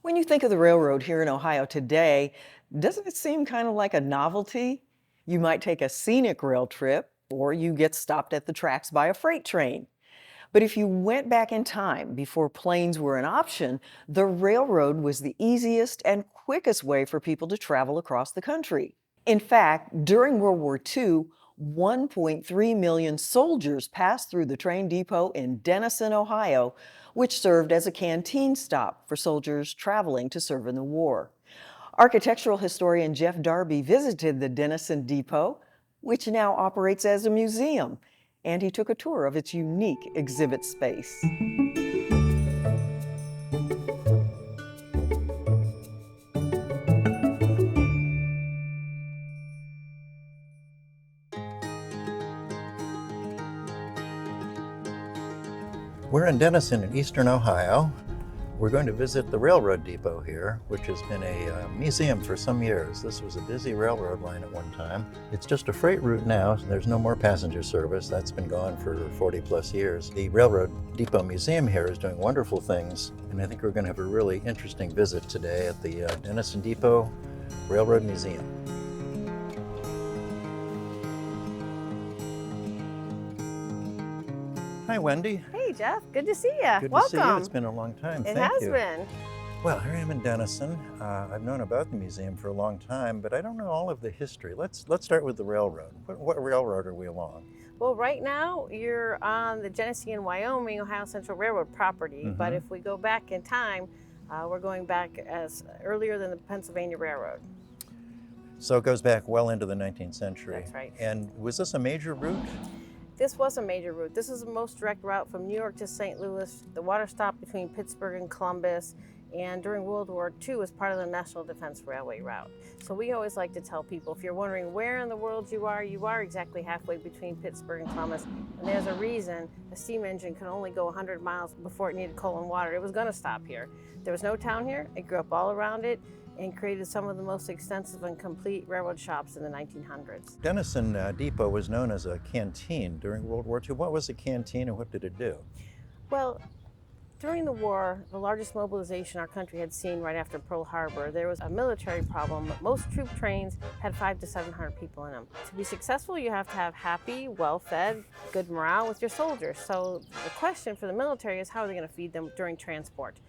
When you think of the railroad here in Ohio today, doesn't it seem kind of like a novelty? You might take a scenic rail trip, or you get stopped at the tracks by a freight train. But if you went back in time before planes were an option, the railroad was the easiest and quickest way for people to travel across the country. In fact, during World War II, 1.3 million soldiers passed through the train depot in Denison, Ohio, which served as a canteen stop for soldiers traveling to serve in the war. Architectural historian Jeff Darby visited the Denison Depot, which now operates as a museum, and he took a tour of its unique exhibit space. We're in Denison in eastern Ohio. We're going to visit the railroad depot here, which has been a museum for some years. This was a busy railroad line at one time. It's just a freight route now. There's no more passenger service. That's been gone for 40 plus years. The Railroad Depot Museum here is doing wonderful things, and I think we're going to have a really interesting visit today at the Denison Depot Railroad Museum. Hi, Wendy. Hey, Jeff. Good to see you. Good Welcome. to see you. It's been a long time. It Thank has you. been. Well, here I am in Denison. I've known about the museum for a long time, but I don't know all of the history. Let's start with the railroad. What railroad are we along? Well, right now you're on the Genesee and Wyoming Ohio Central Railroad property, but if we go back in time, we're going back as earlier than the Pennsylvania Railroad. So it goes back well into the 19th century. That's right. And was this a major route? This was a major route. This is the most direct route from New York to St. Louis. The water stop between Pittsburgh and Columbus, and during World War II was part of the National Defense Railway route. So we always like to tell people, if you're wondering where in the world you are exactly halfway between Pittsburgh and Columbus. And there's a reason a steam engine could only go 100 miles before it needed coal and water. It was going to stop here. There was no town here. It grew up all around it and created some of the most extensive and complete railroad shops in the 1900s. Denison Depot was known as a canteen during World War II. What was a canteen and what did it do? Well, during the war, the largest mobilization our country had seen right after Pearl Harbor, there was a military problem. Most troop trains had 500 to 700 people in them. To be successful, you have to have happy, well-fed, good morale with your soldiers. So the question for the military is, how are they going to feed them during transport?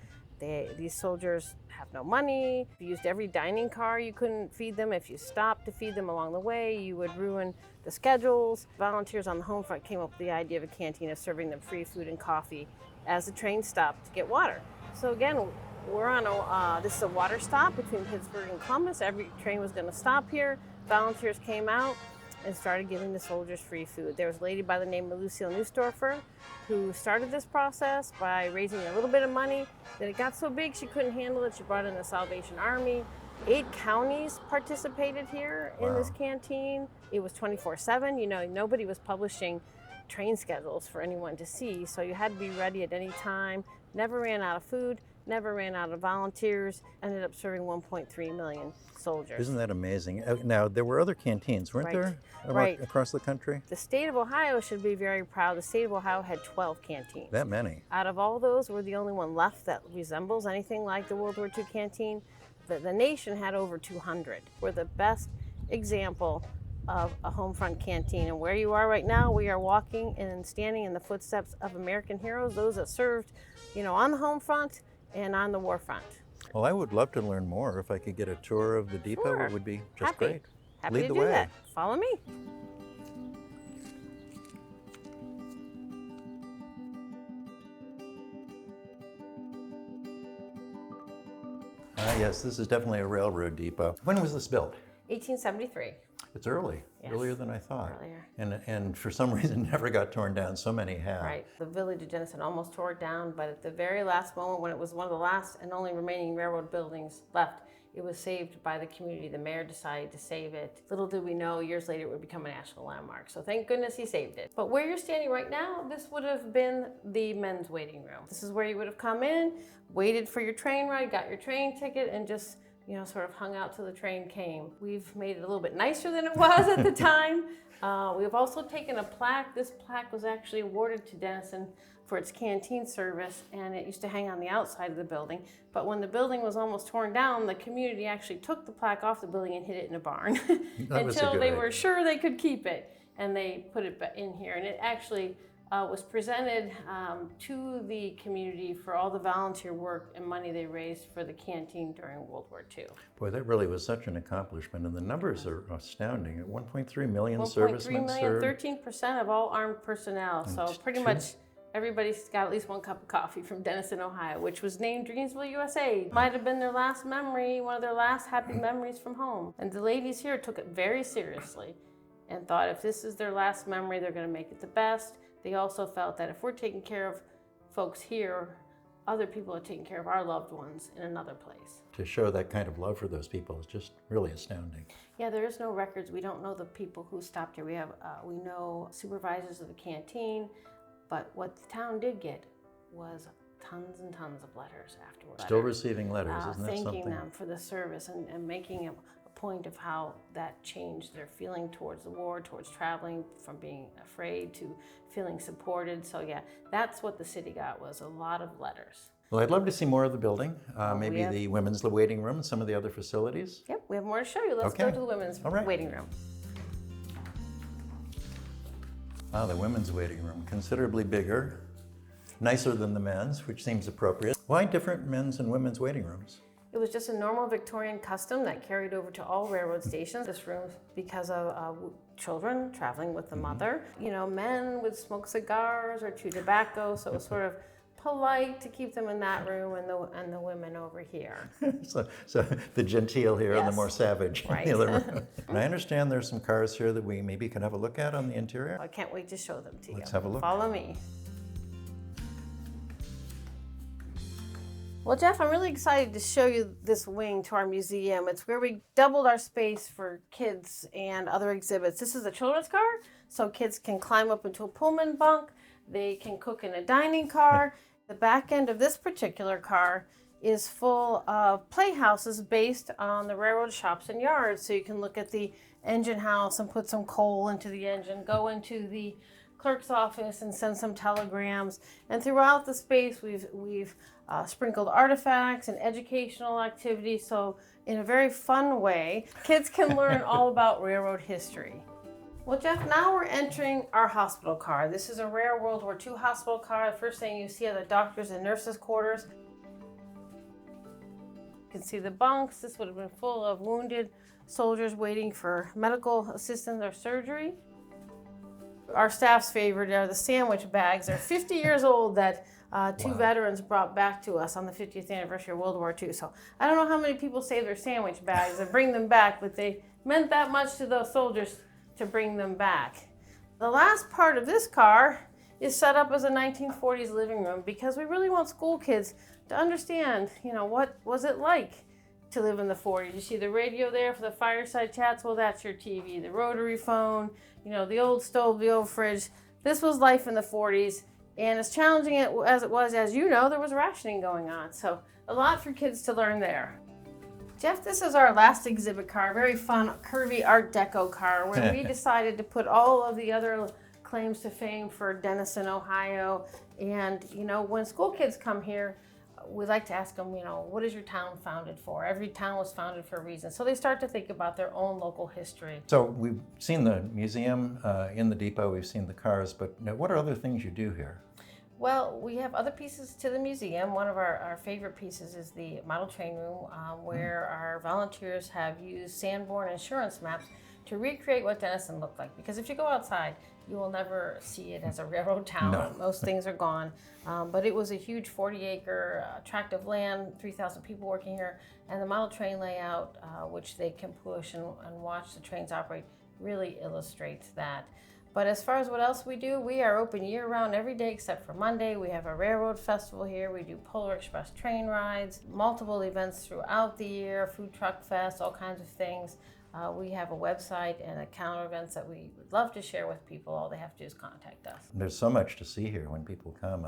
These soldiers have no money. If you used every dining car, you couldn't feed them. If you stopped to feed them along the way, you would ruin the schedules. Volunteers on the home front came up with the idea of a canteen of serving them free food and coffee as the train stopped to get water. So again, we're on this is a water stop between Pittsburgh and Columbus. Every train was going to stop here. Volunteers came out and started giving the soldiers free food. There was a lady by the name of Lucille Neusdorfer who started this process by raising a little bit of money. Then it got so big she couldn't handle it. She brought in the Salvation Army. 8 counties participated here in this canteen. It was 24/7. You know, nobody was publishing train schedules for anyone to see, so you had to be ready at any time. Never ran out of food, never ran out of volunteers, ended up serving 1.3 million soldiers. Isn't that amazing? Now, there were other canteens, weren't there, across the country? The state of Ohio should be very proud. The state of Ohio had 12 canteens. That many? Out of all those, we're the only one left that resembles anything like the World War II canteen. The nation had over 200. We're the best example of a home front canteen. And where you are right now, we are walking and standing in the footsteps of American heroes, those that served, on the home front and on the war front. Well, I would love to learn more. If I could get a tour of the depot, Sure. It would be just great. Happy Lead to the do way. that. Follow me. Yes, this is definitely a railroad depot. When was this built? 1873. It's early, Yes. earlier than I thought. Earlier. And for some reason never got torn down. So many have. Right. The village of Denison almost tore it down, but at the very last moment, when it was one of the last and only remaining railroad buildings left, it was saved by the community. The mayor decided to save it. Little did we know, years later, it would become a national landmark. So thank goodness he saved it. But where you're standing right now, this would have been the men's waiting room. This is where you would have come in, waited for your train ride, got your train ticket, and just sort of hung out till the train came. We've made it a little bit nicer than it was at the time. We've also taken a plaque. This plaque was actually awarded to Denison for its canteen service, and it used to hang on the outside of the building. But when the building was almost torn down, the community actually took the plaque off the building and hid it in a barn That was a until good they idea. were sure they could keep it, and they put it in here. And it actually was presented to the community for all the volunteer work and money they raised for the canteen during World War II. Boy, that really was such an accomplishment, and the numbers are astounding. 1.3 million 1.3 servicemen million, served. 13% of all armed personnel. So pretty much everybody's got at least one cup of coffee from Denison, Ohio, which was named Dreamsville, USA. Might have been their last memory, one of their last happy memories from home. And the ladies here took it very seriously and thought if this is their last memory, they're going to make it the best. They also felt that if we're taking care of folks here, other people are taking care of our loved ones in another place. To show that kind of love for those people is just really astounding. Yeah, there is no records. We don't know the people who stopped here. We know supervisors of the canteen, but what the town did get was tons and tons of letters afterwards. Still receiving letters, isn't that thanking something? them for the service and making a point of how that changed their feeling towards the war, towards traveling, from being afraid to feeling supported. So yeah, that's what the city got, was a lot of letters. Well, I'd love to see more of the building, maybe have- the women's waiting room and some of the other facilities. Yep, we have more to show you. Let's go Okay. to the women's All right. waiting room. The women's waiting room, considerably bigger, nicer than the men's, which seems appropriate. Why different men's and women's waiting rooms? It was just a normal Victorian custom that carried over to all railroad stations. This room, because of children traveling with the mother, men would smoke cigars or chew tobacco, so it was sort of polite to keep them in that room and the women over here. So the genteel here and the Yes. more savage Right. in the other room. And I understand there's some cars here that we maybe can have a look at on the interior. I can't wait to show them to you. Let's have a look. Follow me. Well, Jeff, I'm really excited to show you this wing to our museum. It's where we doubled our space for kids and other exhibits. This is a children's car, so kids can climb up into a Pullman bunk. They can cook in a dining car. The back end of this particular car is full of playhouses based on the railroad shops and yards. So you can look at the engine house and put some coal into the engine, go into the clerk's office and send some telegrams. And throughout the space, we've sprinkled artifacts and educational activities. So in a very fun way, kids can learn all about railroad history. Well, Jeff, now we're entering our hospital car. This is a rare World War II hospital car. The first thing you see are the doctors' and nurses' quarters. You can see the bunks. This would have been full of wounded soldiers waiting for medical assistance or surgery. Our staff's favorite are the sandwich bags. They're 50 years old that two veterans brought back to us on the 50th anniversary of World War II. So I don't know how many people save their sandwich bags and bring them back, but they meant that much to those soldiers to bring them back. The last part of this car is set up as a 1940s living room because we really want school kids to understand, what was it like to live in the 40s. You see the radio there for the fireside chats? Well, that's your TV. The rotary phone, the old stove, the old fridge. This was life in the 40s. And as challenging as it was, as you know, there was rationing going on. So a lot for kids to learn there. Jeff, this is our last exhibit car, very fun, curvy Art Deco car, where we decided to put all of the other claims to fame for Denison, Ohio. And, when school kids come here, we like to ask them, what is your town founded for? Every town was founded for a reason. So they start to think about their own local history. So we've seen the museum in the depot, we've seen the cars, but what are other things you do here? Well, we have other pieces to the museum. One of our favorite pieces is the model train room, where our volunteers have used Sanborn insurance maps to recreate what Denison looked like. Because if you go outside, you will never see it as a railroad town. No. Most things are gone. But it was a huge 40-acre tract of land, 3,000 people working here, and the model train layout, which they can push and watch the trains operate, really illustrates that. But as far as what else we do, we are open year-round every day except for Monday. We have a railroad festival here. We do Polar Express train rides, multiple events throughout the year, food truck fest, all kinds of things. We have a website and a calendar events that we would love to share with people. All they have to do is contact us. There's so much to see here when people come.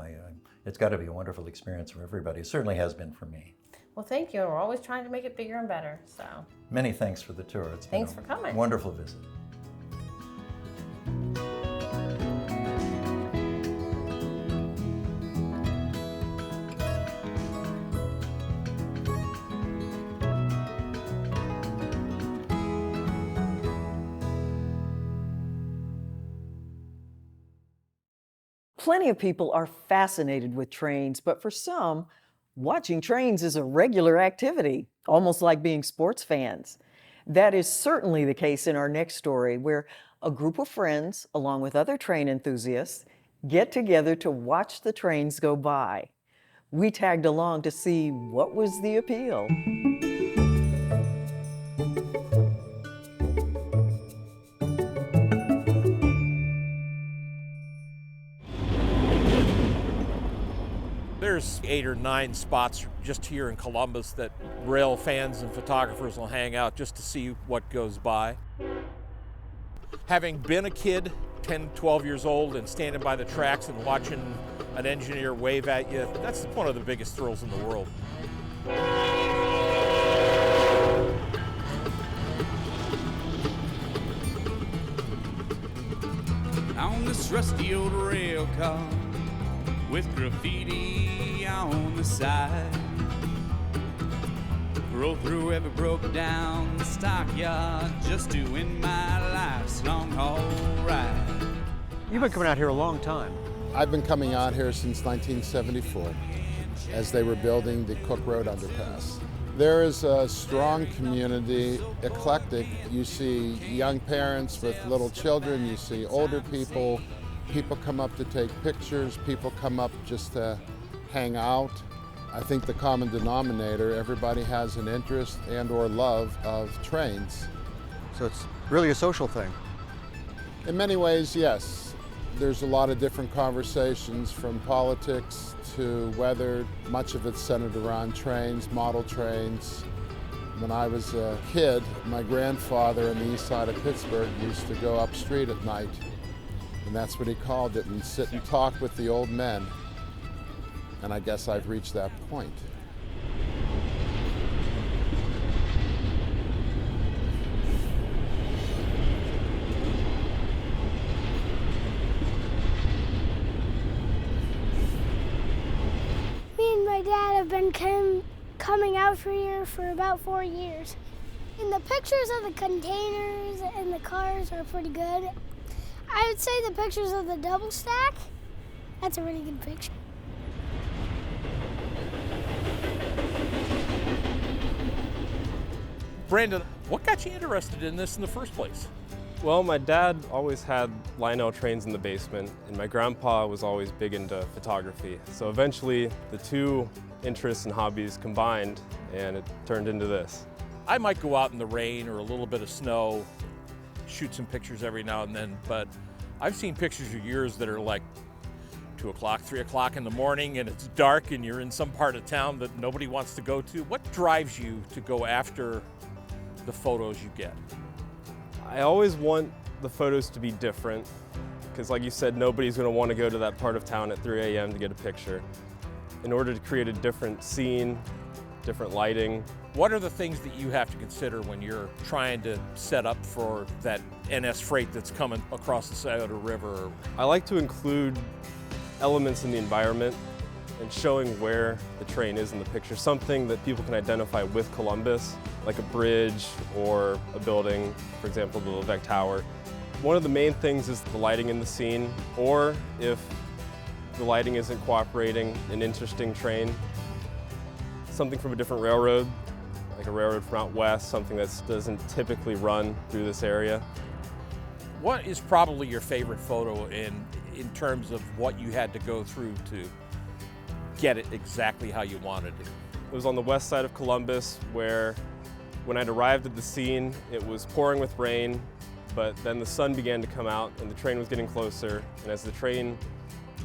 It's got to be a wonderful experience for everybody. It certainly has been for me. Well, thank you. And we're always trying to make it bigger and better. So Many thanks for the tour. It's been Thanks for coming. a wonderful visit. Plenty of people are fascinated with trains, but for some, watching trains is a regular activity, almost like being sports fans. That is certainly the case in our next story, where a group of friends, along with other train enthusiasts, get together to watch the trains go by. We tagged along to see what was the appeal. There's 8 or 9 spots just here in Columbus that rail fans and photographers will hang out just to see what goes by. Having been a kid, 10, 12 years old, and standing by the tracks and watching an engineer wave at you, that's one of the biggest thrills in the world. On this rusty old rail car with graffiti on the side, roll through every broke down stockyard, just doing my life's long haul ride. You've been coming out here a long time. I've been coming out here since 1974 as they were building the Cook Road underpass. There is a strong community, eclectic. You see young parents with little children, you see older people. People come up to take pictures, people come up just to hang out. I think the common denominator, everybody has an interest and or love of trains. So it's really a social thing. In many ways, yes. There's a lot of different conversations from politics to weather. Much of it's centered around trains, model trains. When I was a kid, my grandfather on the east side of Pittsburgh used to go up street at night, and that's what he called it, and sit and talk with the old men. And I guess I've reached that point. Me and my dad have been coming out here for about 4 years. And the pictures of the containers and the cars are pretty good. I would say the pictures of the double stack, that's a really good picture. Brandon, what got you interested in this in the first place? Well, my dad always had Lionel trains in the basement, and my grandpa was always big into photography. So eventually, the two interests and hobbies combined, and it turned into this. I might go out in the rain or a little bit of snow, shoot some pictures every now and then, but I've seen pictures of yours that are like 2 o'clock, 3 o'clock in the morning, and it's dark and you're in some part of town that nobody wants to go to. What drives you to go after the photos you get? I always want the photos to be different, because like you said, nobody's going to want to go to that part of town at 3 a.m. to get a picture. In order to create a different scene, different lighting. What are the things that you have to consider when you're trying to set up for that NS freight that's coming across the Scioto River? I like to include elements in the environment and showing where the train is in the picture, something that people can identify with Columbus, like a bridge or a building, for example, the Levesque Tower. One of the main things is the lighting in the scene, or if the lighting isn't cooperating, an interesting train, something from a different railroad, like a railroad from out west, something that doesn't typically run through this area. What is probably your favorite photo in terms of what you had to go through to get it exactly how you wanted it? It was on the west side of Columbus, where when I'd arrived at the scene, it was pouring with rain, but then the sun began to come out and the train was getting closer, and as the train,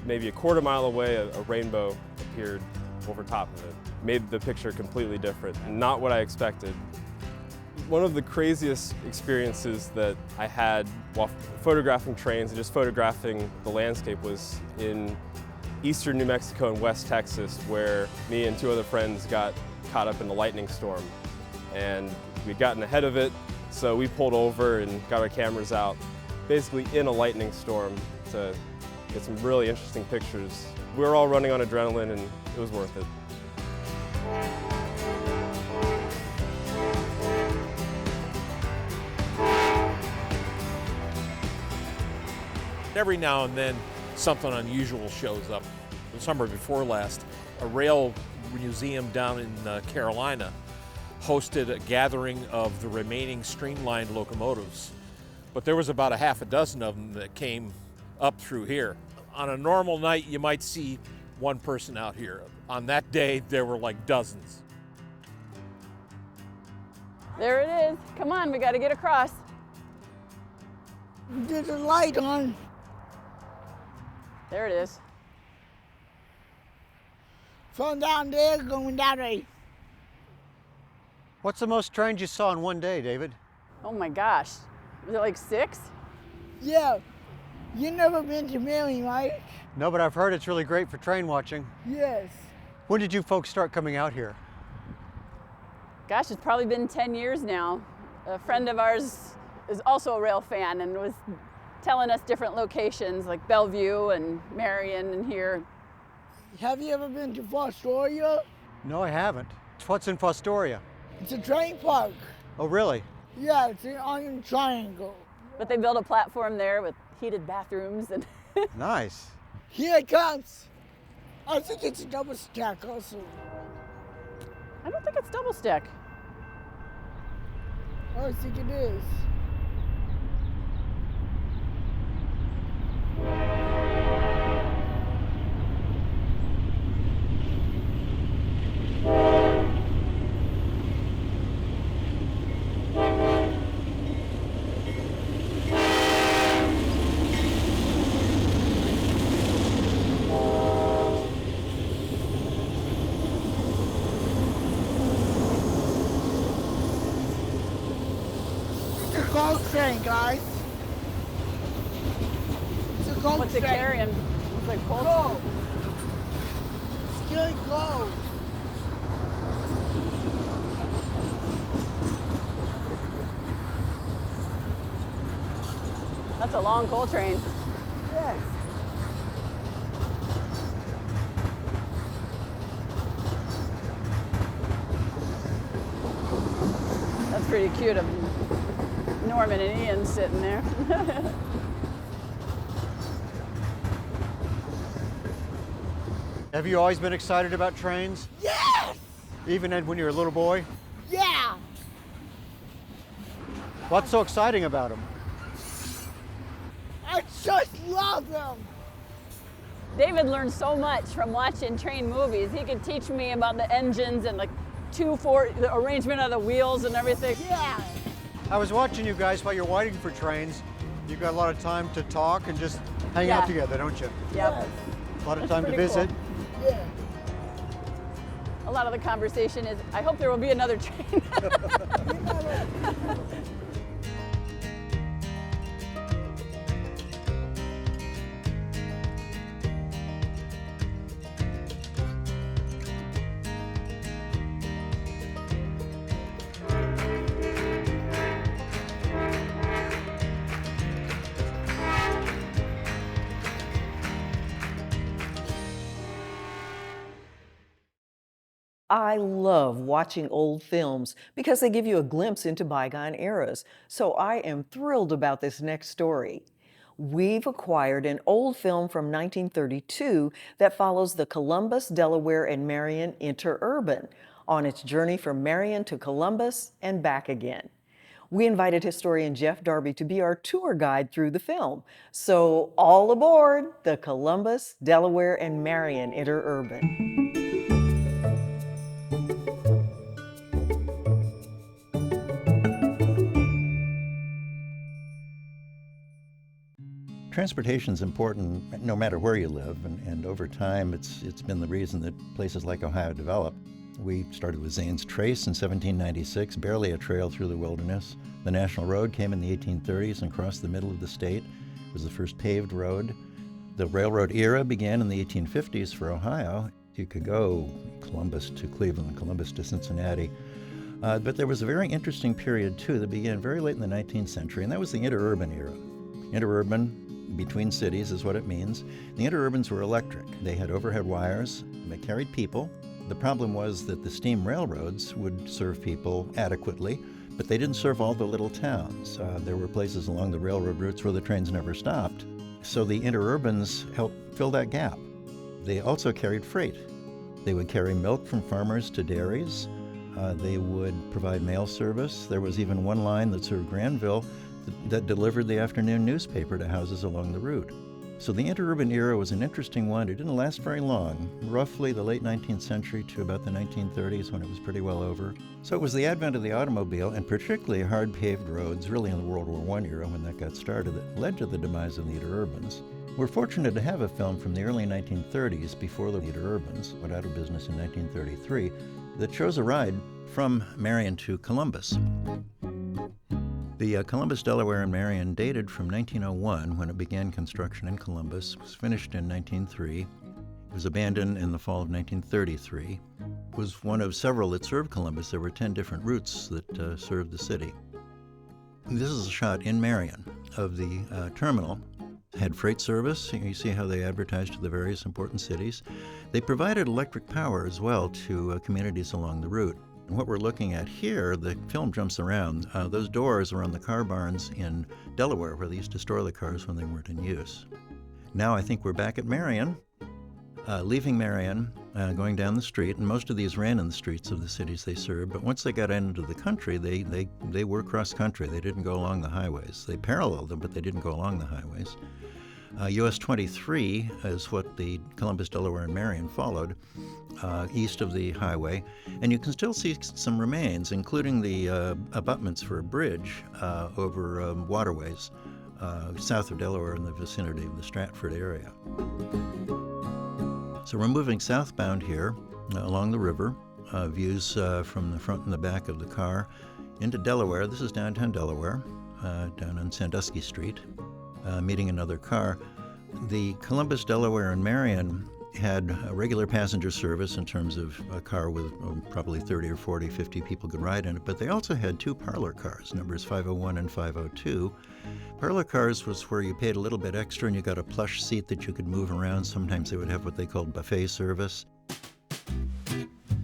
maybe a quarter mile away, a rainbow appeared over top of it. Made the picture completely different, not what I expected. One of the craziest experiences that I had while photographing trains and just photographing the landscape was in eastern New Mexico and West Texas, where me and 2 other friends got caught up in a lightning storm. And we'd gotten ahead of it, so we pulled over and got our cameras out, basically in a lightning storm, to get some really interesting pictures. We were all running on adrenaline, and it was worth it. Every now and then something unusual shows up. The summer before last, a rail museum down in Carolina hosted a gathering of the remaining streamlined locomotives. But there was about a half a dozen of them that came up through here. On a normal night, you might see one person out here. On that day, there were like dozens. There it is. Come on, we got to get across. There's a light on. There it is. From down there, going down there. What's the most trains you saw in one day, David? Oh my gosh. Was it like 6? Yeah. You never been to Marion, right? No, but I've heard it's really great for train watching. Yes. When did you folks start coming out here? Gosh, it's probably been 10 years now. A friend of ours is also a rail fan and was telling us different locations like Bellevue and Marion and here. Have you ever been to Fostoria? No, I haven't. What's in Fostoria? It's a train park. Oh, really? Yeah, it's an Iron Triangle. But they built a platform there with heated bathrooms and Nice. Here it comes. I think it's a double stack also. I don't think it's double stack. I think it is. It's a gold train, guys. It's a gold What's it train. carrying? It's like coal. Gold. It's killing gold. That's a long coal train. Yes. That's pretty cute of Norman and Ian sitting there. Have you always been excited about trains? Yes! Even when you were a little boy? Yeah! What's so exciting about them? I just love them. David learned so much from watching train movies. He could teach me about the engines and like the arrangement of the wheels and everything. Yeah. I was watching you guys while you're waiting for trains. You've got a lot of time to talk and just hang Yeah. out together, don't you? Yep. A lot of That's time to pretty visit. cool. Yeah. A lot of the conversation is, I hope there will be another train. I love watching old films because they give you a glimpse into bygone eras. So I am thrilled about this next story. We've acquired an old film from 1932 that follows the Columbus, Delaware, and Marion Interurban on its journey from Marion to Columbus and back again. We invited historian Jeff Darby to be our tour guide through the film. So all aboard the Columbus, Delaware, and Marion Interurban. Transportation is important no matter where you live, and over time it's been the reason that places like Ohio developed. We started with Zane's Trace in 1796, barely a trail through the wilderness. The National Road came in the 1830s and crossed the middle of the state. It was the first paved road. The railroad era began in the 1850s for Ohio. You could go Columbus to Cleveland, Columbus to Cincinnati. But there was a very interesting period too that began very late in the 19th century, and that was the interurban era. Interurban, between cities is what it means. The interurbans were electric. They had overhead wires. They carried people. The problem was that the steam railroads would serve people adequately, but they didn't serve all the little towns. There were places along the railroad routes where the trains never stopped. So the interurbans helped fill that gap. They also carried freight. They would carry milk from farmers to dairies. They would provide mail service. There was even one line that served Granville that delivered the afternoon newspaper to houses along the route. So the interurban era was an interesting one. It didn't last very long, roughly the late 19th century to about the 1930s when it was pretty well over. So it was the advent of the automobile, and particularly hard paved roads, really in the World War I era when that got started, that led to the demise of the interurbans. We're fortunate to have a film from the early 1930s, before the interurbans went out of business in 1933, that shows a ride from Marion to Columbus. The Columbus, Delaware and Marion dated from 1901, when it began construction in Columbus, was finished in 1903. It was abandoned in the fall of 1933. It was one of several that served Columbus. There were 10 different routes that served the city. This is a shot in Marion of the terminal. It had freight service. You see how they advertised to the various important cities. They provided electric power as well to communities along the route. And what we're looking at here, the film jumps around. Those doors are on the car barns in Delaware, where they used to store the cars when they weren't in use. Now I think we're back at Marion, leaving Marion, going down the street, and most of these ran in the streets of the cities they served, but once they got into the country, they were cross-country. They didn't go along the highways. They paralleled them, but they didn't go along the highways. US 23 is what the Columbus, Delaware, and Marion followed, east of the highway. And you can still see some remains, including the abutments for a bridge over waterways south of Delaware in the vicinity of the Stratford area. So we're moving southbound here along the river, views from the front and the back of the car into Delaware. This is downtown Delaware, down on Sandusky Street. Meeting another car. The Columbus, Delaware, and Marion had a regular passenger service in terms of a car with probably 30 or 40, 50 people could ride in it, but they also had 2 parlor cars, numbers 501 and 502. Parlor cars was where you paid a little bit extra and you got a plush seat that you could move around. Sometimes they would have what they called buffet service.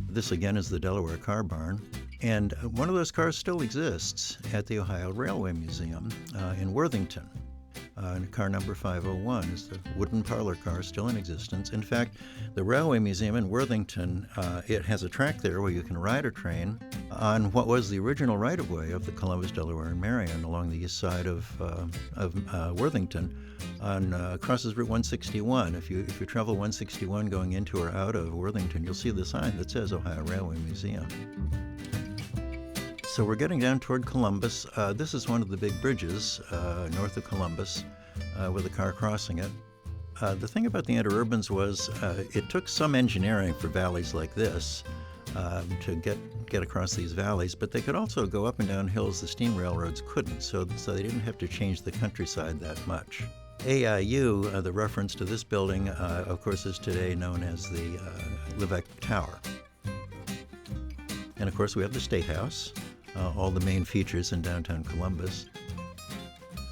This again is the Delaware Car Barn. And one of those cars still exists at the Ohio Railway Museum in Worthington. Car number 501 is the wooden parlor car still in existence. In fact, the Railway Museum in Worthington, it has a track there where you can ride a train on what was the original right-of-way of the Columbus, Delaware, and Marion along the east side of Worthington, crosses Route 161. If you travel 161 going into or out of Worthington, you'll see the sign that says Ohio Railway Museum. So we're getting down toward Columbus. This is one of the big bridges north of Columbus with a car crossing it. The thing about the interurbans was it took some engineering for valleys like this to get across these valleys, but they could also go up and down hills the steam railroads couldn't, so they didn't have to change the countryside that much. AIU, the reference to this building, of course, is today known as the Levesque Tower. And of course, we have the State House. All the main features in downtown Columbus.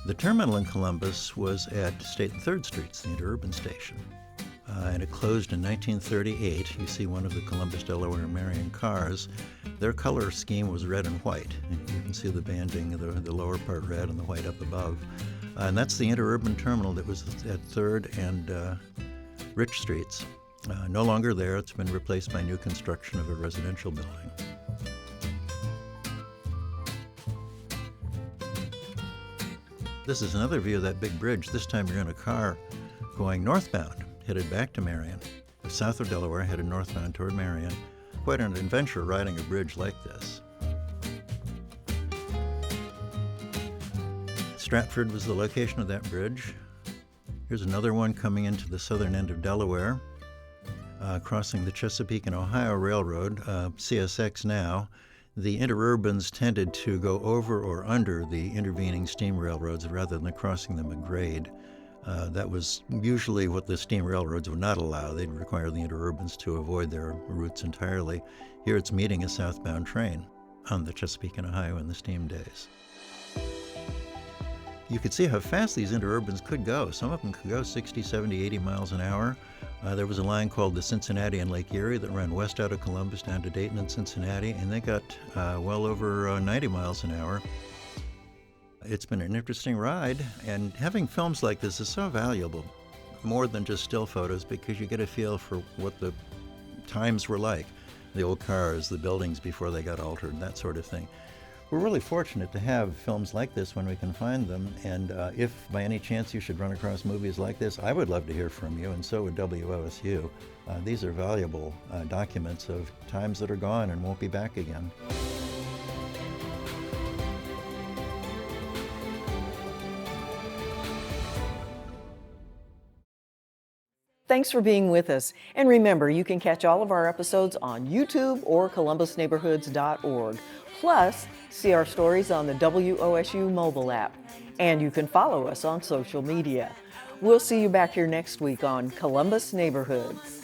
The terminal in Columbus was at State and 3rd Streets, the interurban station. And it closed in 1938. You see one of the Columbus, Delaware, and Marion cars. Their color scheme was red and white. And you can see the banding, the lower part red and the white up above. And that's the interurban terminal that was at 3rd and Rich Streets. No longer there. It's been replaced by new construction of a residential building. This is another view of that big bridge. This time you're in a car going northbound, headed back to Marion. South of Delaware, headed northbound toward Marion. Quite an adventure riding a bridge like this. Stratford was the location of that bridge. Here's another one coming into the southern end of Delaware, crossing the Chesapeake and Ohio Railroad, CSX now. The interurbans tended to go over or under the intervening steam railroads rather than crossing them at grade. That was usually what the steam railroads would not allow. They'd require the interurbans to avoid their routes entirely. Here it's meeting a southbound train on the Chesapeake and Ohio in the steam days. You could see how fast these interurbans could go. Some of them could go 60, 70, 80 miles an hour. There was a line called the Cincinnati and Lake Erie that ran west out of Columbus down to Dayton and Cincinnati, and they got well over 90 miles an hour. It's been an interesting ride, and having films like this is so valuable, more than just still photos, because you get a feel for what the times were like, the old cars, the buildings before they got altered, that sort of thing. We're really fortunate to have films like this when we can find them, and if by any chance you should run across movies like this, I would love to hear from you, and so would WOSU. These are valuable documents of times that are gone and won't be back again. Thanks for being with us. And remember, you can catch all of our episodes on YouTube or columbusneighborhoods.org. Plus, see our stories on the WOSU mobile app. And you can follow us on social media. We'll see you back here next week on Columbus Neighborhoods.